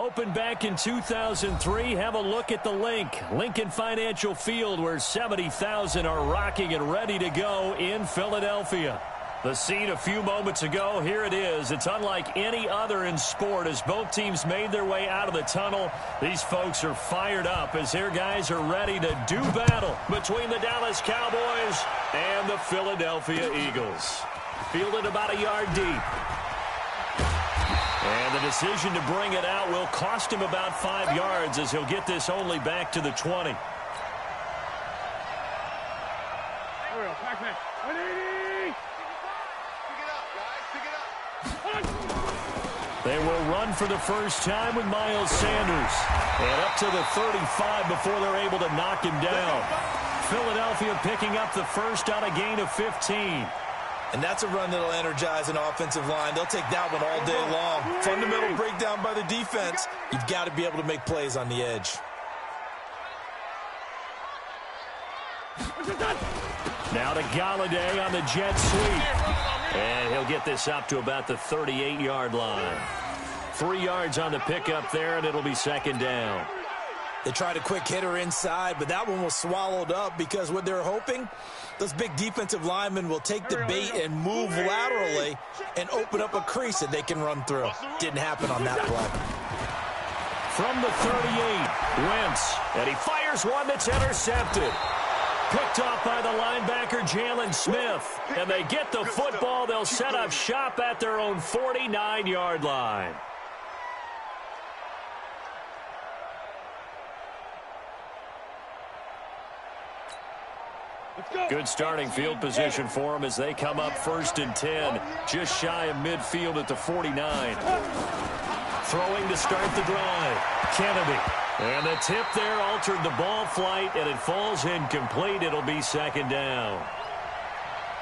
Opened back in 2003, have a look at the Lincoln Financial Field, where 70,000 are rocking and ready to go in Philadelphia. The scene a few moments ago, here it is. It's unlike any other in sport as both teams made their way out of the tunnel. These folks are fired up as their guys are ready to do battle between the Dallas Cowboys and the Philadelphia Eagles. Fielded about a yard deep. And the decision to bring it out will cost him about 5 yards as he'll get this only back to the 20. They will run for the first time with Miles Sanders. And up to the 35 before they're able to knock him down. Philadelphia picking up the first on a gain of 15. And that's a run that'll energize an offensive line. They'll take that one all day long. Fundamental breakdown by the defense. You've got to be able to make plays on the edge. Now to Galladay on the jet sweep. And he'll get this up to about the 38-yard line. 3 yards on the pickup there, and it'll be second down. They tried a quick hitter inside, but that one was swallowed up because what they're hoping, those big defensive linemen will take the bait and move laterally and open up a crease that they can run through. Didn't happen on that play. From the 38, Wentz, and he fires one that's intercepted. Picked off by the linebacker, Jalen Smith. And they get the football. They'll set up shop at their own 49-yard line. Good starting field position for them as they come up 1st and 10. Just shy of midfield at the 49. Throwing to start the drive. Kennedy. And the tip there altered the ball flight, and it falls incomplete. It'll be second down.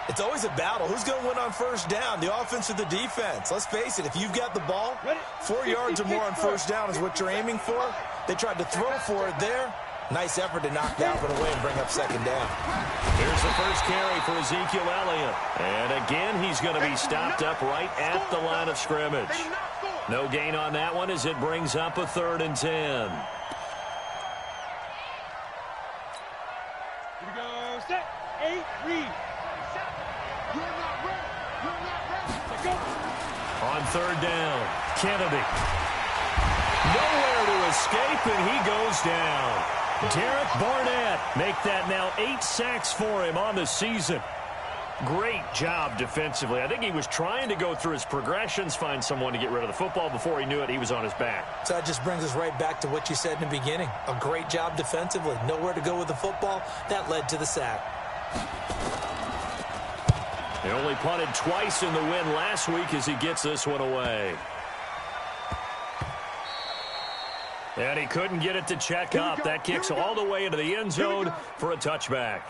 It's always a battle. Who's going to win on first down, the offense or the defense? Let's face it, if you've got the ball, 4 yards or more on first down is what you're aiming for. They tried to throw for it there. Nice effort to knock that one away and bring up second down. Here's the first carry for Ezekiel Elliott. And again, he's going to be stopped up right at the line of scrimmage. No gain on that one as it brings up a 3rd and 10. On 3rd down, Kennedy. Nowhere to escape, and he goes down. Derek Barnett make that now 8 sacks for him on the season. Great job defensively. I think he was trying to go through his progressions, find someone to get rid of the football. Before he knew it, he was on his back. So that just brings us right back to what you said in the beginning. A great job defensively. Nowhere to go with the football. That led to the sack. He only punted twice in the win last week as he gets this one away. And he couldn't get it to check up. That kicks all the way into the end zone for a touchback.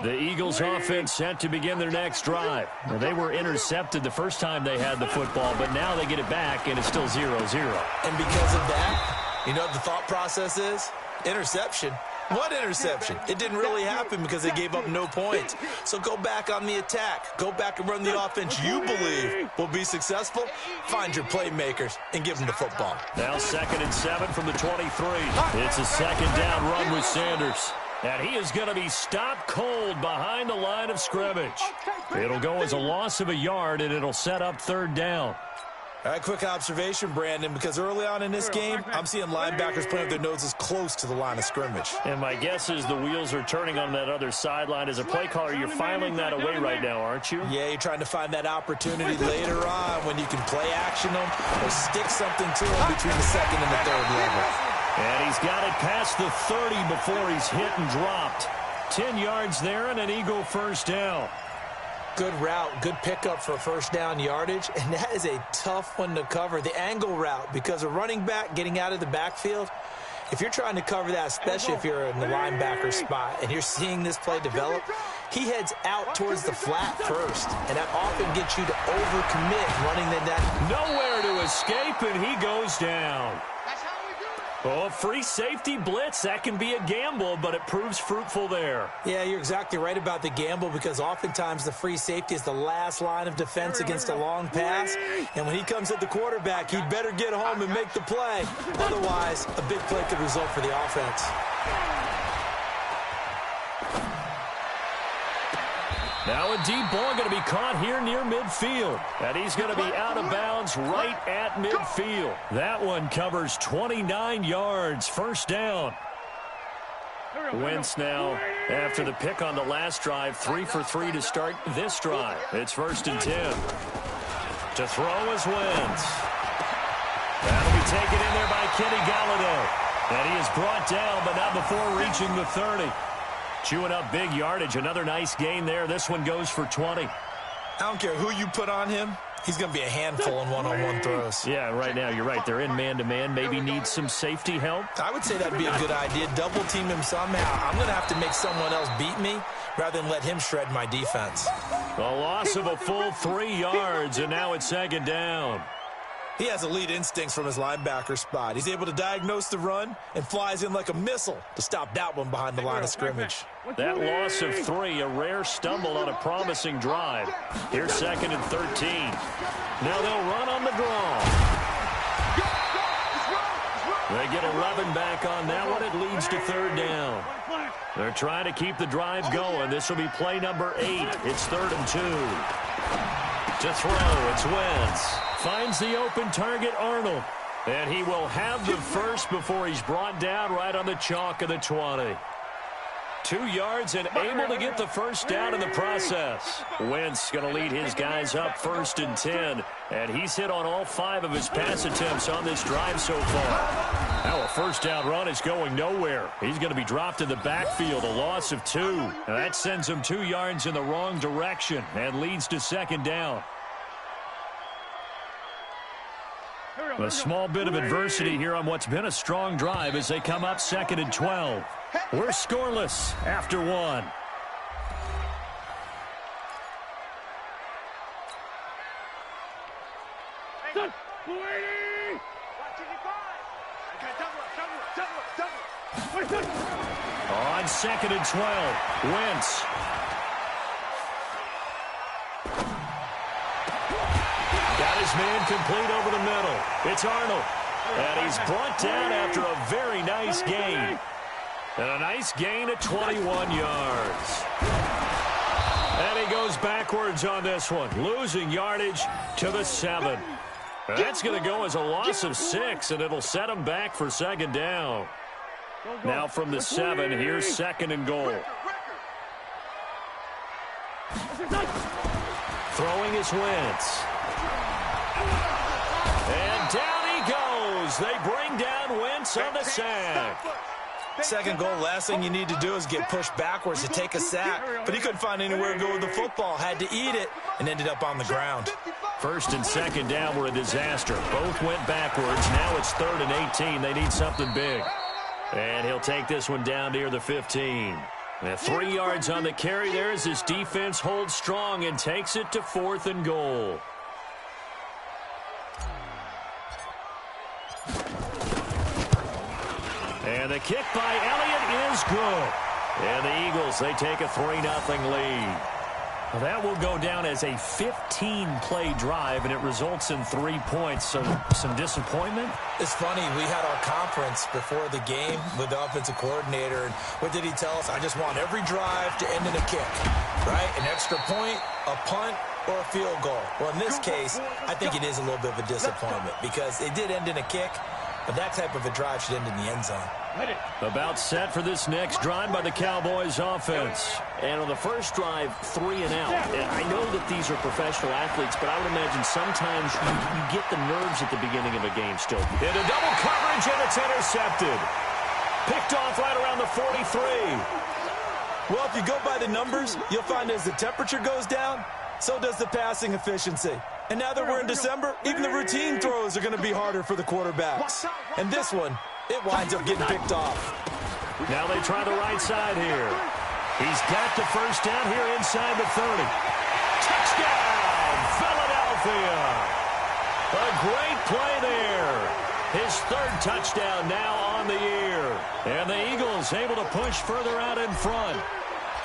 The Eagles offense set to begin their next drive. They were intercepted the first time they had the football, but now they get it back, and it's still 0-0. And because of that, you know what the thought process is? Interception. What interception? It didn't really happen because they gave up no points. So go back on the attack. Go back and run the offense you believe will be successful. Find your playmakers and give them the football. Now 2nd and 7 from the 23. It's a second down run with Sanders. And he is going to be stopped cold behind the line of scrimmage. It'll go as a loss of a yard, and it'll set up 3rd down. All right, quick observation, Brandon, because early on in this game, I'm seeing linebackers playing with their noses close to the line of scrimmage. And my guess is the wheels are turning on that other sideline. As a play caller, you're filing that away right now, aren't you? Yeah, you're trying to find that opportunity later on when you can play action them or stick something to them between the 2nd and the 3rd level. And he's got it past the 30 before he's hit and dropped. 10 yards there and an Eagle first down. Good route, good pickup for first down yardage, and that is a tough one to cover. The angle route, because a running back getting out of the backfield, if you're trying to cover that, especially if you're in the linebacker spot and you're seeing this play develop, he heads out towards the flat first, and that often gets you to overcommit running the net. Nowhere to escape, and he goes down. Oh, free safety blitz, that can be a gamble, but it proves fruitful there. Yeah, you're exactly right about the gamble because oftentimes the free safety is the last line of defense against a long pass. And when he comes at the quarterback, he'd better get home and make the play. Otherwise, a big play could result for the offense. Now a deep ball going to be caught here near midfield. And he's going to be out of bounds right at midfield. That one covers 29 yards. First down. Wentz now, after the pick on the last drive, 3 for 3 to start this drive. It's 1st and 10. To throw is Wentz. That'll be taken in there by Kenny Galladay. And he is brought down, but not before reaching the 30. Chewing up big yardage. Another nice gain there. This one goes for 20. I don't care who you put on him. He's going to be a handful in one-on-one throws. Yeah, right now you're right. They're in man-to-man. Maybe need some safety help. I would say that'd be a good idea. Double team him somehow. I'm going to have to make someone else beat me rather than let him shred my defense. A loss of a full 3 yards, and now it's 2nd down. He has elite instincts from his linebacker spot. He's able to diagnose the run and flies in like a missile to stop that one behind the line of scrimmage. That loss of 3, a rare stumble on a promising drive. Here's 2nd and 13. Now they'll run on the draw. They get 11 back on that one. It leads to 3rd down. They're trying to keep the drive going. This will be play number 8. It's 3rd and 2. To throw, it's Wentz. Finds the open target, Arnold. And he will have the first before he's brought down right on the chalk of the 20. 2 yards and able to get the first down in the process. Wentz going to lead his guys up 1st and 10. And he's hit on all 5 of his pass attempts on this drive so far. Now a first down run is going nowhere. He's going to be dropped in the backfield, a loss of 2. Now that sends him 2 yards in the wrong direction and leads to 2nd down. A small bit of adversity here on what's been a strong drive as they come up 2nd and 12. We're scoreless after 1. On 2nd and 12, Wentz. Got his man complete over the middle. It's Arnold. And he's brought down after a very nice gain. And a nice gain at 21 yards. And he goes backwards on this one, losing yardage to the 7. And that's going to go as a loss of 6, and it'll set him back for 2nd down. Now from the 7, here's 2nd and goal. Throwing is Wentz. And down he goes. They bring down Wentz on the sack. 2nd goal, last thing you need to do is get pushed backwards to take a sack. But he couldn't find anywhere to go with the football. Had to eat it and ended up on the ground. 1st and 2nd down were a disaster. Both went backwards. Now it's 3rd and 18. They need something big. And he'll take this one down near the 15. And 3 yards on the carry there as his defense holds strong and takes it to 4th and goal. And the kick by Elliott is good. And the Eagles, they take a 3-0 lead. Well, that will go down as a 15-play drive, and it results in 3 points. So some disappointment? It's funny. We had our conference before the game with the offensive coordinator. And what did he tell us? I just want every drive to end in a kick, right? An extra point, a punt, or a field goal. Well, in this case, I think it is a little bit of a disappointment because it did end in a kick, but that type of a drive should end in the end zone. About set for this next drive by the Cowboys offense. And on the first drive, 3 and out. And I know that these are professional athletes, but I would imagine sometimes you get the nerves at the beginning of a game still. Into double coverage, and it's intercepted. Picked off right around the 43. Well, if you go by the numbers, you'll find as the temperature goes down, so does the passing efficiency. And now that we're in December, even the routine throws are going to be harder for the quarterbacks. And this one, it winds up getting picked off. Now they try the right side here. He's got the first down here inside the 30. Touchdown, Philadelphia. A great play there. His 3rd touchdown now on the year. And the Eagles able to push further out in front.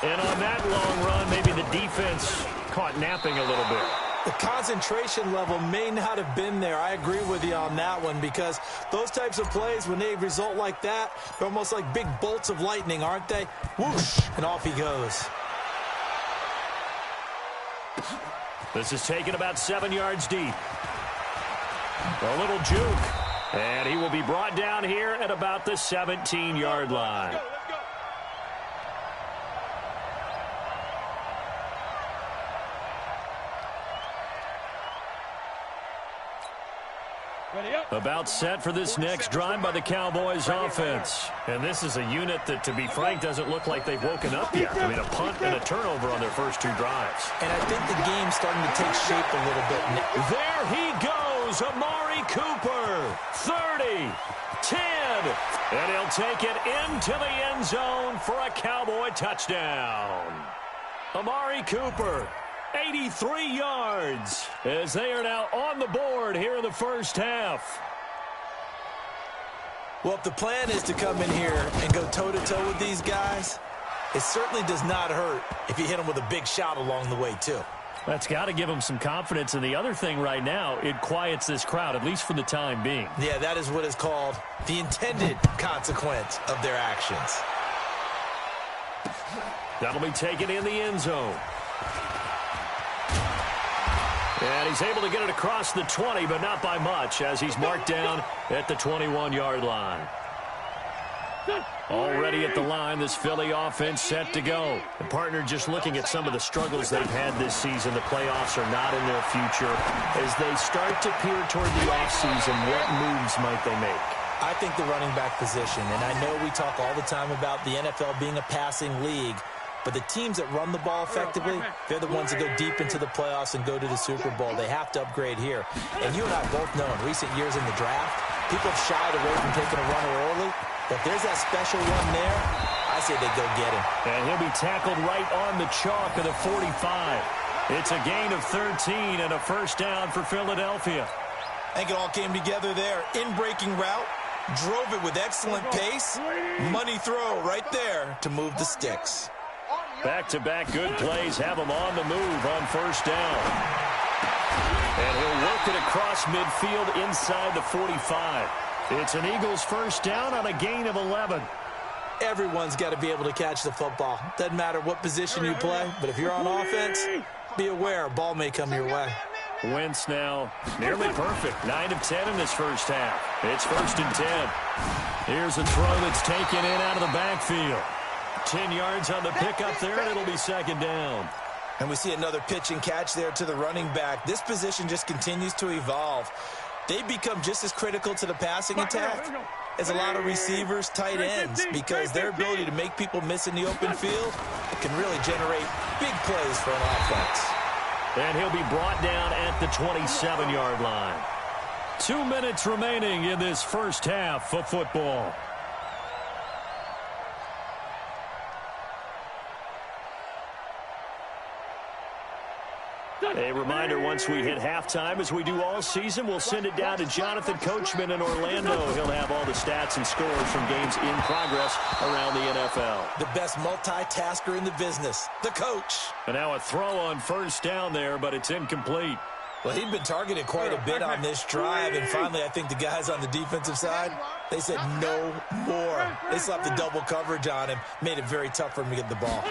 And on that long run, maybe the defense caught napping a little bit. The concentration level may not have been there. I agree with you on that one, because those types of plays, when they result like that, they're almost like big bolts of lightning, aren't they? Whoosh, and off he goes. This is taken about 7 yards deep. A little juke. And he will be brought down here at about the 17-yard line. About set for this next drive by the Cowboys offense. And this is a unit that, to be frank, doesn't look like they've woken up yet. I mean, a punt and a turnover on their first 2 drives. And I think the game's starting to take shape a little bit. There he goes, Amari Cooper. 30, 10, and he'll take it into the end zone for a Cowboy touchdown. Amari Cooper, 83 yards, as they are now on the board here in the first half. Well, if the plan is to come in here and go toe-to-toe with these guys, it certainly does not hurt if you hit them with a big shot along the way, too. That's got to give them some confidence. And the other thing right now, it quiets this crowd, at least for the time being. Yeah, that is what is called the intended consequence of their actions. That'll be taken in the end zone. And he's able to get it across the 20, but not by much, as he's marked down at the 21-yard line. Already at the line, this Philly offense set to go. The partner just looking at some of the struggles they've had this season. The playoffs are not in their future. As they start to peer toward the offseason, what moves might they make? I think the running back position, and I know we talk all the time about the NFL being a passing league, but the teams that run the ball effectively, they're the ones that go deep into the playoffs and go to the Super Bowl. They have to upgrade here. And you and I both know in recent years in the draft, people have shied away from taking a runner early. But if there's that special one there, I say they go get him. And he'll be tackled right on the chalk of the 45. It's a gain of 13 and a first down for Philadelphia. I think it all came together there. In-breaking route, drove it with excellent pace. Money throw right there to move the sticks. Back-to-back good plays have him on the move on first down. And he'll work it across midfield inside the 45. It's an Eagles first down on a gain of 11. Everyone's got to be able to catch the football. Doesn't matter what position you play, but if you're on offense, be aware a ball may come your way. Wentz now nearly perfect. 9 of 10 in this first half. It's 1st and 10. Here's a throw that's taken in out of the backfield. 10 yards on the pickup there, and it'll be second down. And we see another pitch and catch there to the running back. This position just continues to evolve. They become just as critical to the passing attack as a lot of receivers, tight ends, because their ability to make people miss in the open field can really generate big plays for an offense. And he'll be brought down at the 27-yard line. 2 minutes remaining in this first half of football. A reminder, once we hit halftime, as we do all season, we'll send it down to Jonathan Coachman in Orlando. He'll have all the stats and scores from games in progress around the NFL. The best multitasker in the business, the coach. And now a throw on first down there, but it's incomplete. Well, he'd been targeted quite a bit on this drive, and finally I think the guys on the defensive side, they said no more. They slapped the double coverage on him, made it very tough for him to get the ball.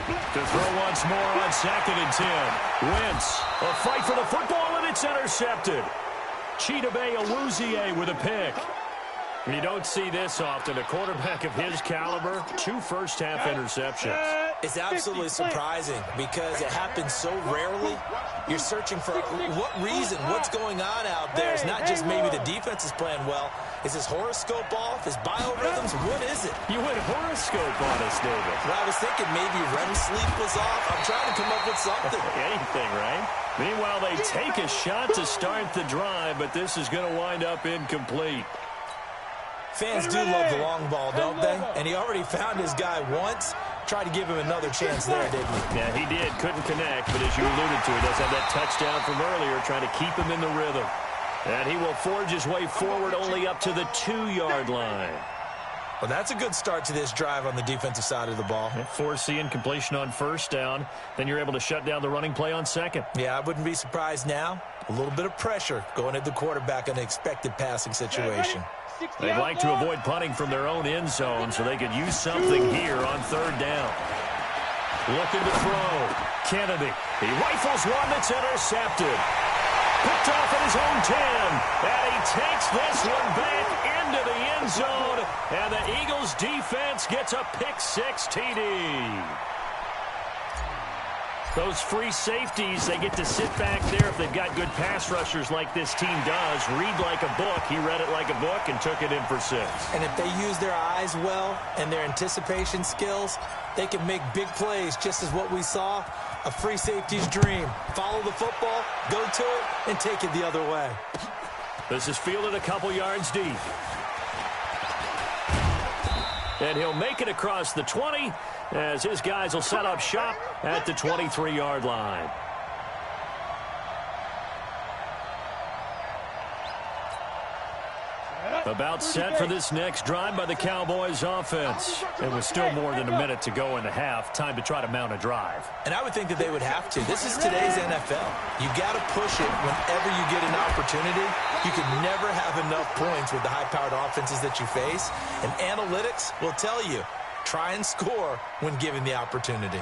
To throw once more on 2nd and 10. Wentz, a fight for the football, and it's intercepted. Chidobe Awuzie with a pick. You don't see this often. A quarterback of his caliber, 2 first-half interceptions. It's absolutely surprising because it happens so rarely. You're searching for what reason, what's going on out there. It's not just maybe the defense is playing well. Is his horoscope off? His biorhythms? What is it? You went horoscope on us, David. Well, I was thinking maybe REM sleep was off. I'm trying to come up with something. Anything, right? Meanwhile, they take a shot to start the drive, but this is going to wind up incomplete. Fans do love the long ball, don't they? And he already found his guy once. Tried to give him another chance there, didn't he? Yeah, he did. Couldn't connect, but as you alluded to, he does have that touchdown from earlier, trying to keep him in the rhythm. And he will forge his way forward only up to the 2-yard line. Well, that's a good start to this drive on the defensive side of the ball. Force the incompletion on first down. Then you're able to shut down the running play on second. Yeah, I wouldn't be surprised now. A little bit of pressure going at the quarterback in an expected passing situation. They'd like to avoid punting from their own end zone, so they could use something here on third down. Looking to throw. Kennedy. He rifles one that's intercepted. Picked off at his own 10. And he takes this one back into the end zone. And the Eagles defense gets a pick-6 TD. Those free safeties, they get to sit back there if they've got good pass rushers like this team does. Read like a book. He read it like a book and took it in for 6. And if they use their eyes well and their anticipation skills, they can make big plays, just as what we saw. A free safety's dream. Follow the football, go to it, and take it the other way. This is fielded a couple yards deep. And he'll make it across the 20 as his guys will set up shop at the 23-yard line. About set for this next drive by the Cowboys offense. It was still more than a minute to go in the half. Time to try to mount a drive. And I would think that they would have to. This is today's NFL. You got to push it whenever you get an opportunity. You can never have enough points with the high-powered offenses that you face. And analytics will tell you, try and score when given the opportunity.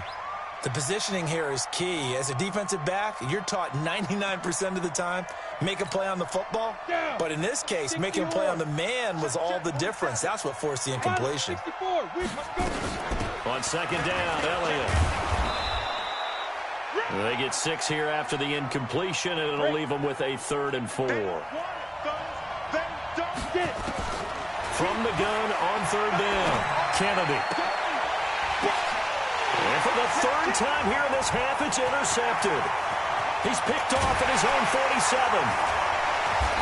The positioning here is key. As a defensive back, you're taught 99% of the time, make a play on the football. But in this case, making a play on the man was all the difference. That's what forced the incompletion. On second down, Elliott. They get 6 here after the incompletion, and it'll leave them with a 3rd and 4. From the gun on third down, Kennedy. And for the 3rd time here in this half, it's intercepted. He's picked off at his own 47.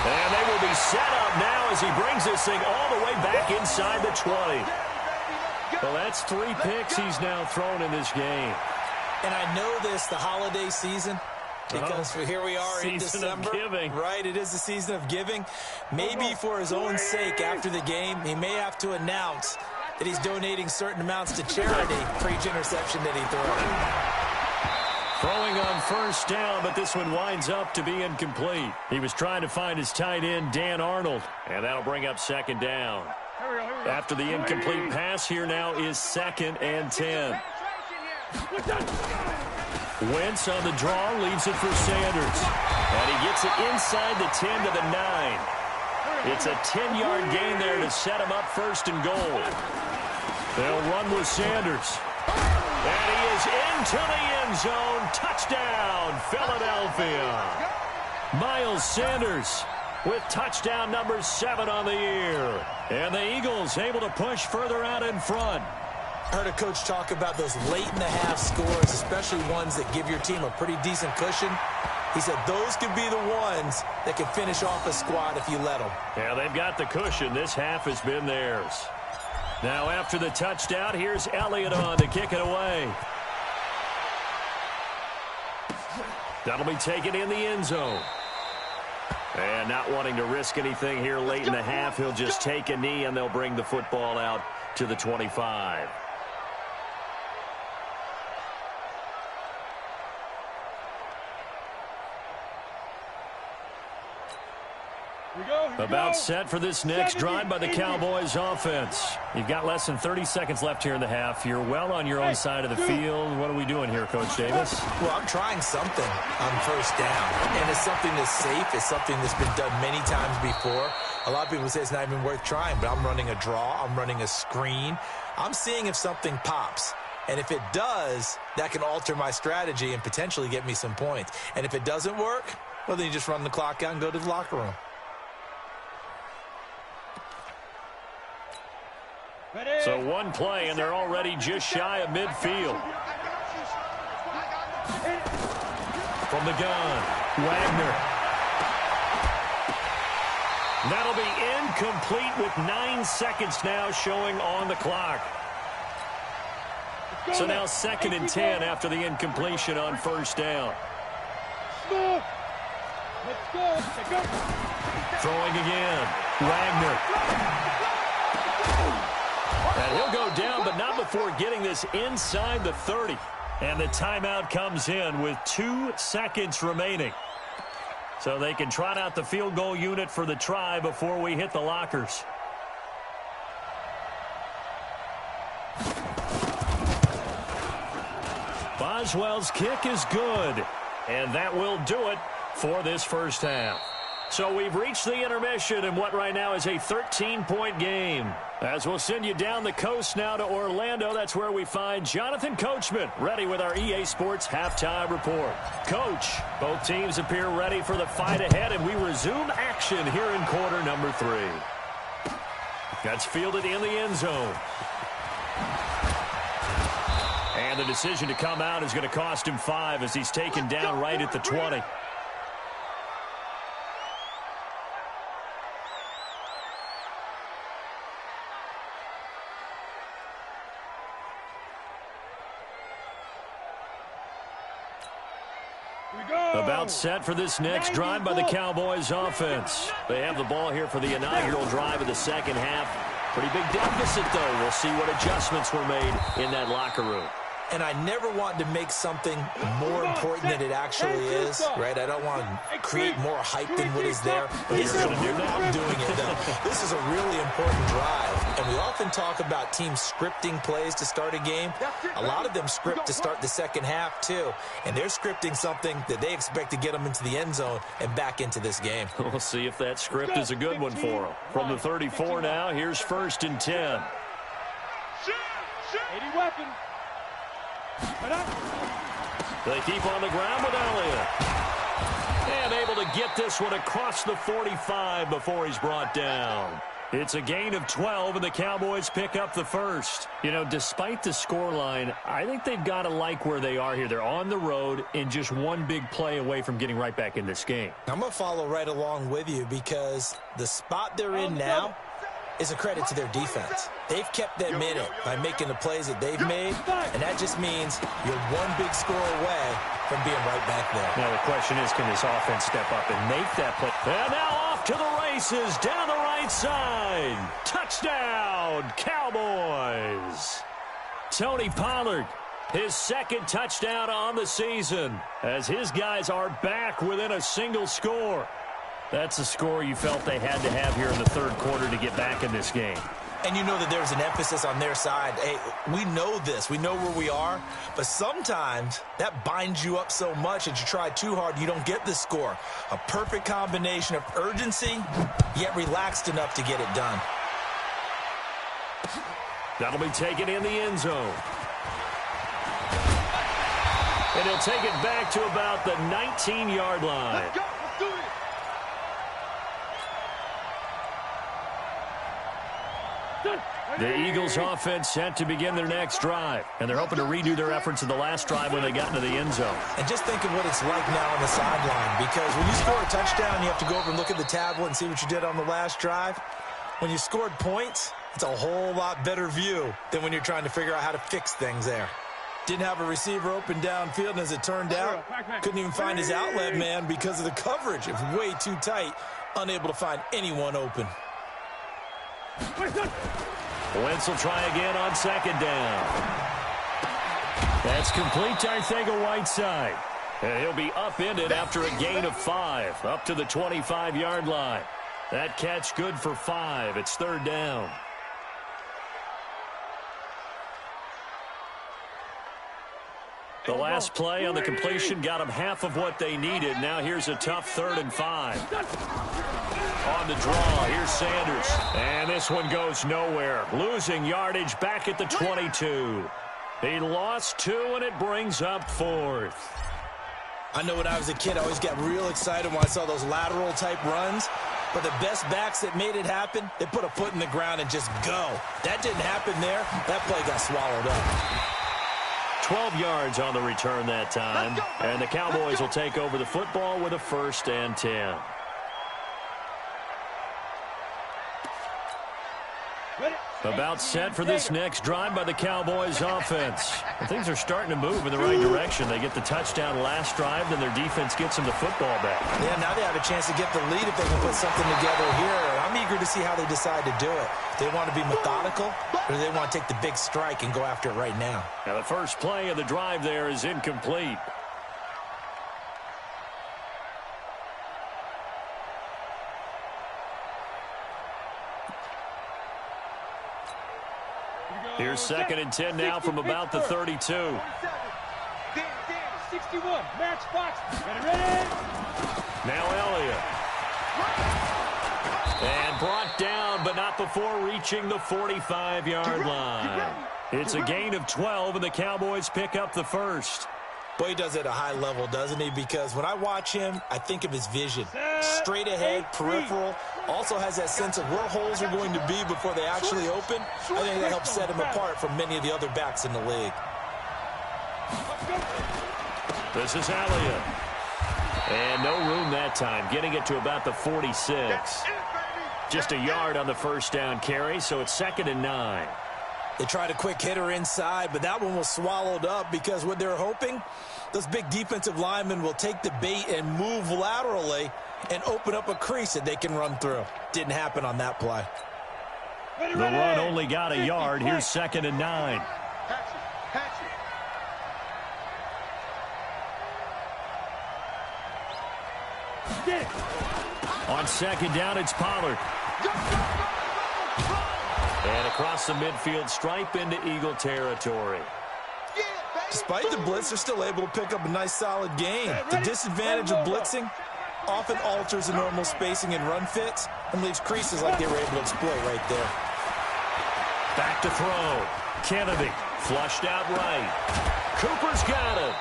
And they will be set up now as he brings this thing all the way back inside the 20. Well, that's 3 picks he's now thrown in this game. And I know this, the holiday season, because here we are in December. Season of giving. Right, it is the season of giving. Maybe for his own sake after the game, he may have to announce that he's donating certain amounts to charity for each interception that he throws. Throwing on first down, but this one winds up to be incomplete. He was trying to find his tight end, Dan Arnold, and that'll bring up second down. After the incomplete pass, here now is 2nd and 10. Wentz on the draw, leaves it for Sanders. And he gets it inside the 10 to the 9. It's a 10-yard gain there to set him up 1st and goal. They'll run with Sanders. And he is into the end zone. Touchdown, Philadelphia. Miles Sanders with touchdown number 7 on the year. And the Eagles able to push further out in front. I heard a coach talk about those late-in-the-half scores, especially ones that give your team a pretty decent cushion. He said those could be the ones that can finish off a squad if you let them. Yeah, they've got the cushion. This half has been theirs. Now after the touchdown, here's Elliott on to kick it away. That'll be taken in the end zone. And not wanting to risk anything here late in the half, he'll just take a knee and they'll bring the football out to the 25. About set for this next drive by the Cowboys offense. You've got less than 30 seconds left here in the half. You're well on your own side of the field. What are we doing here, Coach Davis? Well, I'm trying something on first down. And it's something that's safe. It's something that's been done many times before. A lot of people say it's not even worth trying, but I'm running a draw. I'm running a screen. I'm seeing if something pops. And if it does, that can alter my strategy and potentially get me some points. And if it doesn't work, well, then you just run the clock out and go to the locker room. So one play, and they're already just shy of midfield. From the gun, Wagner. That'll be incomplete with 9 seconds now showing on the clock. So now 2nd and 10 after the incompletion on first down. Let's go. Let's go. Throwing again. Wagner. And he'll go down, but not before getting this inside the 30. And the timeout comes in with 2 seconds remaining. So they can trot out the field goal unit for the try before we hit the lockers. Boswell's kick is good. And that will do it for this first half. So we've reached the intermission in what right now is a 13-point game. As we'll send you down the coast now to Orlando, that's where we find Jonathan Coachman ready with our EA Sports Halftime Report. Coach, both teams appear ready for the fight ahead, and we resume action here in quarter number 3. That's fielded in the end zone. And the decision to come out is going to cost him 5 as he's taken down right at the 20. About set for this next drive by the Cowboys offense. They have the ball here for the inaugural drive of the second half. Pretty big deficit, though. We'll see what adjustments were made in that locker room. And I never want to make something more important than it actually is, right? I don't want to create more hype than what is there. But this is I'm doing it, though. This is a really important drive. And we often talk about teams scripting plays to start a game. A lot of them script to start the second half, too. And they're scripting something that they expect to get them into the end zone and back into this game. We'll see if that script is a good one for them. From the 34 now, here's 1st and 10. 80 weapons. They keep on the ground with Elliott. And able to get this one across the 45 before he's brought down. It's a gain of 12, and the Cowboys pick up the first. You know, despite the scoreline, I think they've got to like where they are here. They're on the road and just one big play away from getting right back in this game. I'm going to follow right along with you because the spot they're in now is a credit to their defense. They've kept them in it by making the plays that they've made, and that just means you're one big score away from being right back there. Now the question is, can this offense step up and make that play? And now off to the races, down the right side. Touchdown, Cowboys. Tony Pollard, his 2nd touchdown on the season, as his guys are back within a single score. That's a score you felt they had to have here in the 3rd quarter to get back in this game. And you know that there's an emphasis on their side. Hey, we know this. We know where we are. But sometimes that binds you up so much that you try too hard, you don't get the score. A perfect combination of urgency, yet relaxed enough to get it done. That'll be taken in the end zone. And he'll take it back to about the 19-yard line. Let's go. Let's do it. The Eagles offense set to begin their next drive, and they're hoping to redo their efforts in the last drive when they got into the end zone. And just think of what it's like now on the sideline, because when you score a touchdown, you have to go over and look at the tablet and see what you did on the last drive. When you scored points, it's a whole lot better view than when you're trying to figure out how to fix things there. Didn't have a receiver open downfield, and as it turned out, couldn't even find his outlet man because of the coverage. It was way too tight, unable to find anyone open. Wentz will try again on 2nd down. That's complete to Arcega-Whiteside. And he'll be upended after a gain of 5, up to the 25-yard line. That catch good for 5. It's 3rd down. The last play on the completion got them half of what they needed. Now here's a tough 3rd and 5. On the draw, here's Sanders. And this one goes nowhere. Losing yardage back at the 22. He lost 2, and it brings up 4th. I know when I was a kid, I always got real excited when I saw those lateral-type runs. But the best backs that made it happen, they put a foot in the ground and just go. That didn't happen there. That play got swallowed up. 12 yards on the return that time. And the Cowboys will take over the football with a 1st and 10. Ready, About set for this next drive by the Cowboys offense. And things are starting to move in the right direction. They get the touchdown last drive, then their defense gets them the football back. Yeah, now they have a chance to get the lead if they can put something together here. I'm eager to see how they decide to do it. Do they want to be methodical, or do they want to take the big strike and go after it right now? Now the first play of the drive there is incomplete. Here's 2nd and 10 now from about the 32. 61, match box, ready. Now Elliott. And brought down, but not before reaching the 45-yard line. It's a gain of 12, and the Cowboys pick up the first. Boy, he does it at a high level, doesn't he? Because when I watch him, I think of his vision. Straight ahead, peripheral. Also has that sense of where holes are going to be before they actually open. I think that helps set him apart from many of the other backs in the league. This is Elliott. And no room that time, getting it to about the 46. Just a yard on the first down carry, so it's 2nd and 9. They tried a quick hitter inside, but that one was swallowed up because what they're hoping, those big defensive linemen will take the bait and move laterally and open up a crease that they can run through. Didn't happen on that play. The run only got a yard. Here's 2nd and 9. On 2nd down, it's Pollard. And across the midfield stripe into Eagle territory. Despite the blitz, they're still able to pick up a nice solid gain. The disadvantage of blitzing often alters the normal spacing and run fits and leaves creases like they were able to exploit right there. Back to throw. Kennedy flushed out right. Cooper's got it.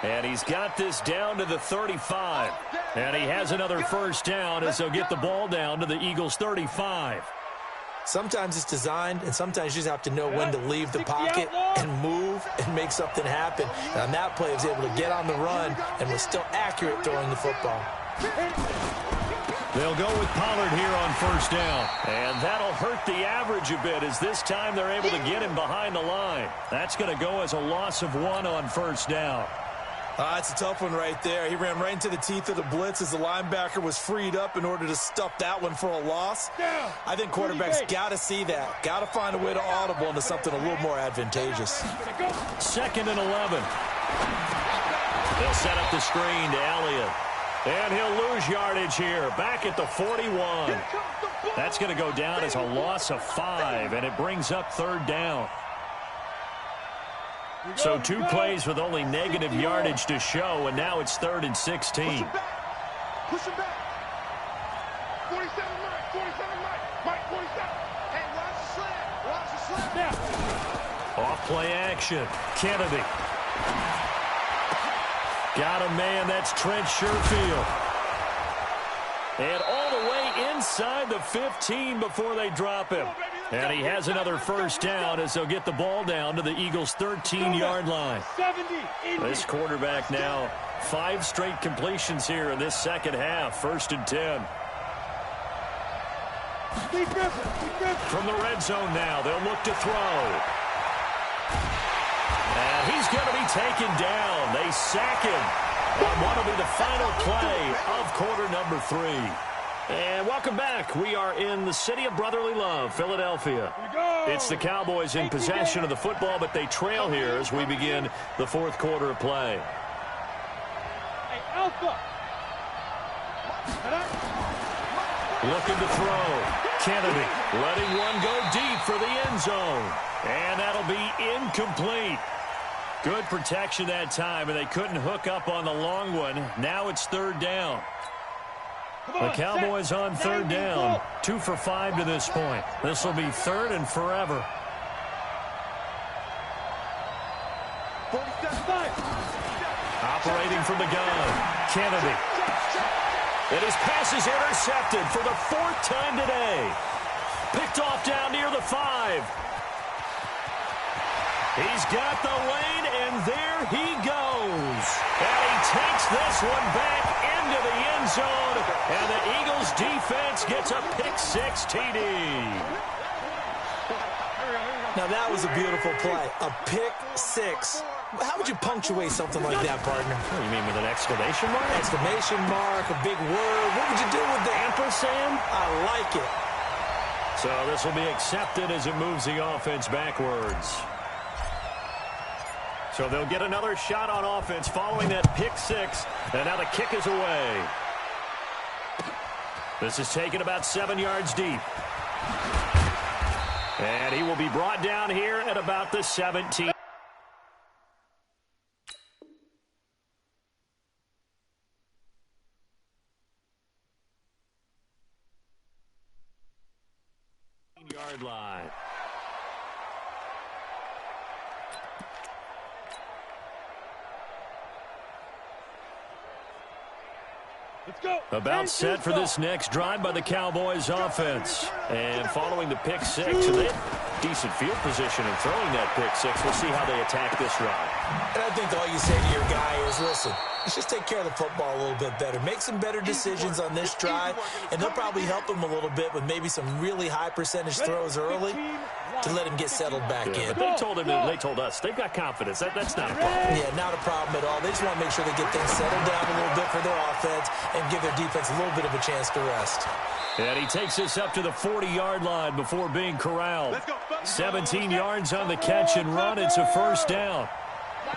And he's got this down to the 35. And he has another first down as they'll get the ball down to the Eagles' 35. Sometimes it's designed, and sometimes you just have to know when to leave the pocket and move and make something happen. And on that play, he was able to get on the run and was still accurate throwing the football. They'll go with Pollard here on first down. And that'll hurt the average a bit as this time they're able to get him behind the line. That's going to go as a loss of 1 on first down. It's a tough one right there. He ran right into the teeth of the blitz as the linebacker was freed up in order to stuff that one for a loss. I think quarterbacks got to see that. Got to find a way to audible into something a little more advantageous. 2nd and 11. They'll set up the screen to Elliott. And he'll lose yardage here. Back at the 41. That's going to go down as a loss of 5, and it brings up 3rd down. So 2 plays with only negative yardage to show, and now it's 3rd and 16. Push him back. 47 Mike, 47. Hey, watch the sled. Off play action. Kennedy. Got a man, that's Trent Sherfield. And all the way inside the 15 before they drop him. And he has another first down as they'll get the ball down to the Eagles' 13-yard line. This quarterback now 5 straight completions here in this second half. 1st and 10. From the red zone now, they'll look to throw. And he's going to be taken down. They sack him on what will be the final play of quarter number 3. And welcome back. We are in the city of brotherly love, Philadelphia. It's the Cowboys in possession of the football, but they trail here as we begin the 4th quarter of play. Looking to throw. Kennedy letting one go deep for the end zone. And that'll be incomplete. Good protection that time, and they couldn't hook up on the long one. Now it's 3rd down. The Cowboys on 3rd down. 2 for 5 to this point. This will be 3rd and forever. Operating from the gun. Kennedy. And his pass is intercepted for the 4th time today. Picked off down near the 5. He's got the lane, and there he goes. And he takes this one back into the end zone, and the Eagles defense gets a pick-6 TD. Now, that was a beautiful play. A pick six. How would you punctuate something like that, partner? What, you mean with an exclamation mark? Exclamation mark, a big word. What would you do with the ampersand? I like it. So this will be accepted as it moves the offense backwards. So they'll get another shot on offense following that pick six. And now the kick is away. This is taken about 7 yards deep. And he will be brought down here at about the 17. Yard line. Let's go. About set for this next drive by the Cowboys offense. And following the pick six, and they have decent field position in throwing that pick six. We'll see how they attack this drive. And I think all you say to your guy is, listen, let's just take care of the football a little bit better. Make some better decisions on this drive, and they'll probably help him a little bit with maybe some really high percentage throws early to let him get settled back in. But they told him, and they told us, they've got confidence. That's not a problem. Yeah, not a problem at all. They just want to make sure they get things settled down a little bit for their offense and give their defense a little bit of a chance to rest. And he takes us up to the 40-yard line before being corralled. 17 yards on the catch and run. It's a first down.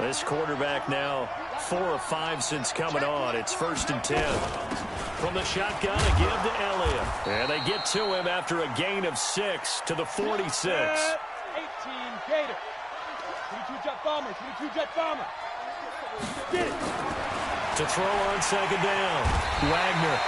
This quarterback now 4 of 5 since coming on. It's 1st and 10. From the shotgun, a give to Elliott. And they get to him after a gain of 6 to the 46. 18 Gator. 22 Jet Bomber. 22 Jet Bomber. Get it. To throw on second down. Wagner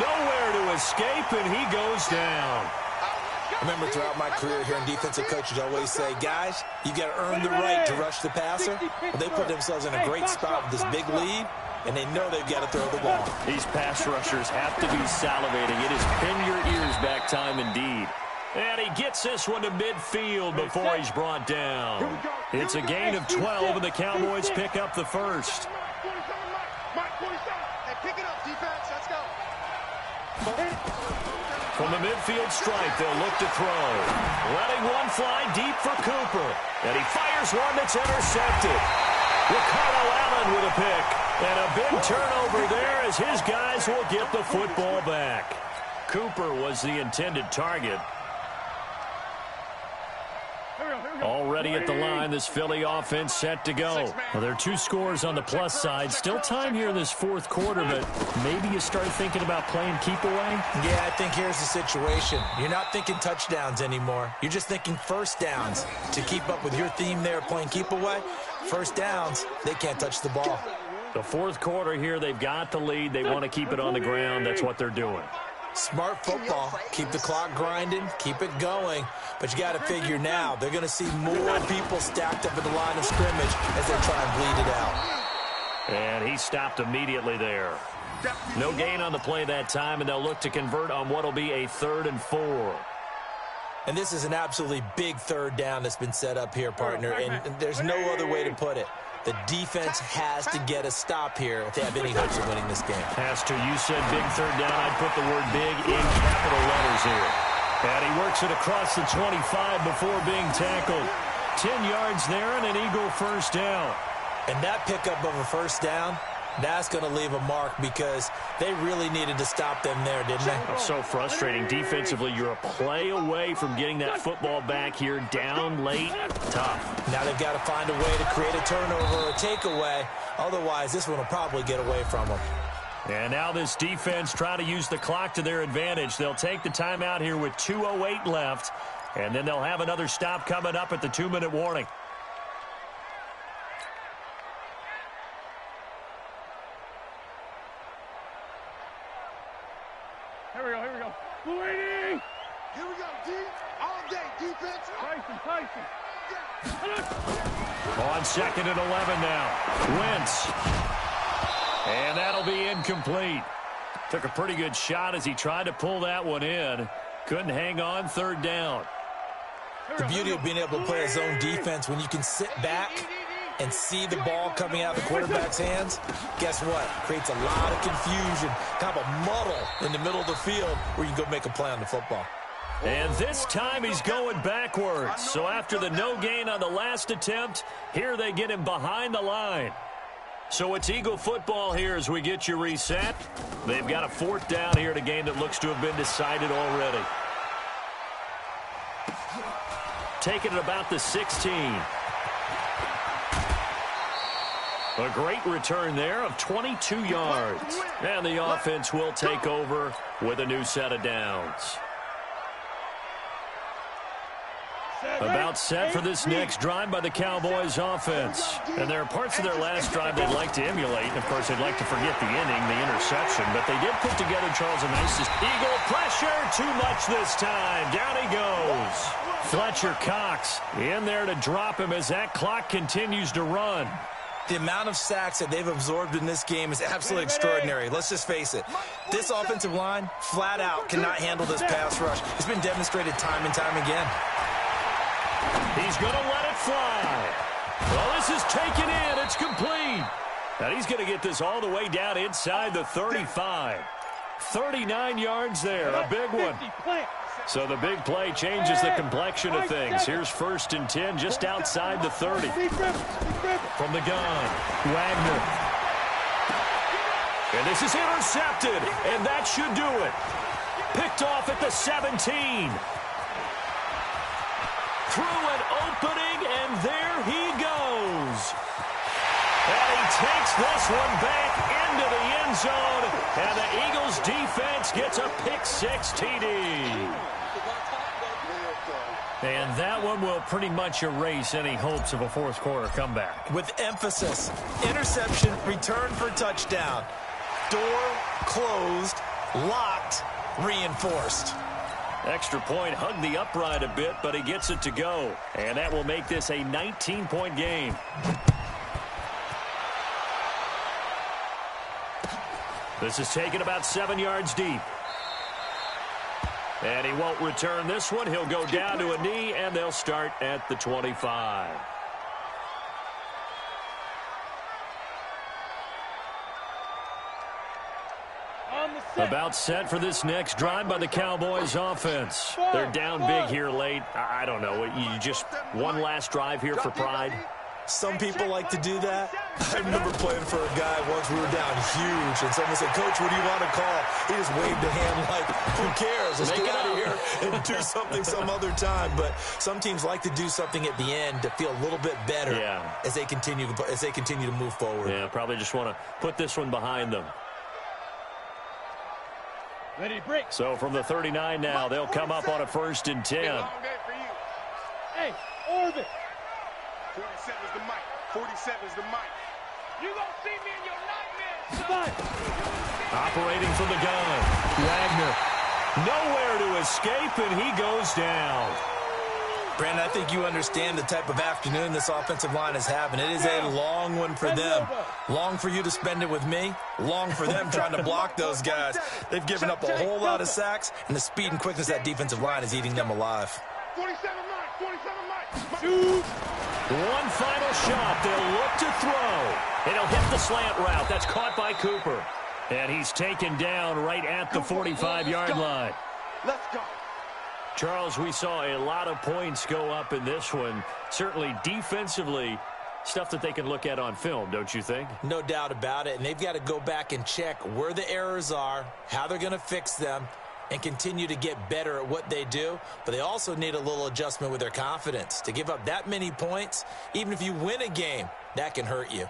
nowhere to escape, and he goes down. I remember throughout my career here in defensive coaches always say, guys, you got to earn the right to rush the passer. Well, they put themselves in a great spot with this big lead, and they know they've got to throw the ball. These pass rushers have to be salivating. It is pin your ears back time indeed. And he gets this one to midfield before he's brought down. It's a gain of 12, and the Cowboys pick up the first. Pick it up, defense. Let's go. From the midfield stripe, they'll look to throw. Letting one fly deep for Cooper. And he fires one that's intercepted. Ricardo Allen with a pick. And a big turnover there as his guys will get the football back. Cooper was the intended target. Already at the line, this Philly offense set to go. Well, there are 2 scores on the plus side. Still time here in this 4th quarter, but maybe you start thinking about playing keep away? Yeah, I think here's the situation. You're not thinking touchdowns anymore. You're just thinking first downs. To keep up with your theme there, playing keep away, first downs, they can't touch the ball. The 4th quarter here, they've got the lead. They want to keep it on the ground. That's what they're doing. Smart football. Keep the clock grinding. Keep it going. But you got to figure now, they're going to see more people stacked up at the line of scrimmage as they try and bleed it out. And he stopped immediately there. No gain on the play that time, and they'll look to convert on what will be a 3rd and 4. And this is an absolutely big 3rd down that's been set up here, partner, and there's no other way to put it. The defense has to get a stop here if they have any hopes of winning this game. Has to. You said big 3rd down. I'd put the word big in capital letters here. And he works it across the 25 before being tackled. 10 yards there and an Eagle first down. And that pickup of a first down, that's going to leave a mark because they really needed to stop them there, didn't they? So frustrating. Defensively, you're a play away from getting that football back here. Down late, tough. Now they've got to find a way to create a turnover or a takeaway. Otherwise, this one will probably get away from them. And now this defense trying to use the clock to their advantage. They'll take the timeout here with 2:08 left. And then they'll have another stop coming up at the 2-minute warning. Here we go. Waiting. Here we go, D. All day, defense. Tyson. On 2nd and 11 now. Wentz. And that'll be incomplete. Took a pretty good shot as he tried to pull that one in. Couldn't hang on, 3rd down. The beauty of being able to play a zone defense when you can sit back and see the ball coming out of the quarterback's hands, guess what? Creates a lot of confusion, kind of a muddle in the middle of the field where you can go make a play on the football. And this time he's going backwards. So after the no gain on the last attempt, here they get him behind the line. So it's Eagle football here as we get you reset. They've got a 4th down here in a game that looks to have been decided already. Taking it about the 16. A great return there of 22 yards. And the offense will take over with a new set of downs. About set for this next drive by the Cowboys offense. And there are parts of their last drive they'd like to emulate. And, of course, they'd like to forget the inning, the interception. But they did put together, Charles, a nice Eagle pressure. Too much this time. Down he goes. Fletcher Cox in there to drop him as that clock continues to run. The amount of sacks that they've absorbed in this game is absolutely extraordinary. Let's just face it. This offensive line, flat out, cannot handle this pass rush. It's been demonstrated time and time again. He's going to let it fly. Well, this is taken in. It's complete. And he's going to get this all the way down inside the 35. 39 yards there, a big one. So the big play changes the complexion of things. Here's 1st and 10 just outside the 30. From the gun, Wagner. And this is intercepted, and that should do it. Picked off at the 17. Through an opening, and there he goes. And he takes this one back into the end zone, and the Eagles defense gets a pick-6 TD. And that one will pretty much erase any hopes of a 4th quarter comeback. With emphasis, interception, return for touchdown. Door closed, locked, reinforced. Extra point hugged the upright a bit, but he gets it to go. And that will make this a 19-point game. This is taken about 7 yards deep. And he won't return this one. He'll go down to a knee, and they'll start at the 25. About set for this next drive by the Cowboys offense. They're down big here late. I don't know. You just one last drive here for pride? Some people like to do that. I remember playing for a guy once. We were down huge, and someone said, "Coach, what do you want to call?" He just waved a hand like, "Who cares? Let's get out of here and do something some other time." But some teams like to do something at the end to feel a little bit better as they continue to move forward. Yeah, probably just want to put this one behind them. Ready to break. So from the 39 now, they'll come up on a 1st and 10. Hey, Orvin. 47 is the mic. 47 is the mic. You gonna see me in your nightmares, son. Operating from the gun. Wagner. Nowhere to escape, and he goes down. Brandon, I think you understand the type of afternoon this offensive line is having. It is a long one for them. Long for you to spend it with me. Long for them trying to block those guys. They've given up a whole lot of sacks, and the speed and quickness of that defensive line is eating them alive. 47 mic. 47 mic. Shoot. One final shot. They'll look to throw. It'll hit the slant route. That's caught by Cooper. And he's taken down right at the 45-yard line. Let's go. Charles, we saw a lot of points go up in this one. Certainly defensively, stuff that they can look at on film, don't you think? No doubt about it. And they've got to go back and check where the errors are, how they're going to fix them, and continue to get better at what they do. But they also need a little adjustment with their confidence. To give up that many points, even if you win a game, that can hurt you.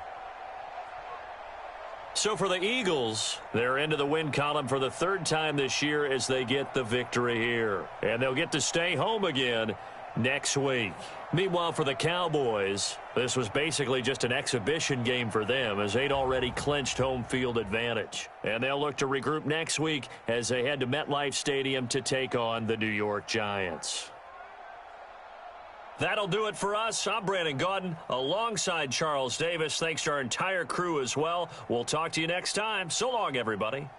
So for the Eagles, they're into the win column for the 3rd time this year as they get the victory here. And they'll get to stay home again next week. Meanwhile, for the Cowboys, this was basically just an exhibition game for them as they'd already clinched home field advantage. And they'll look to regroup next week as they head to MetLife Stadium to take on the New York Giants. That'll do it for us. I'm Brandon Gaudin alongside Charles Davis. Thanks to our entire crew as well. We'll talk to you next time. So long, everybody.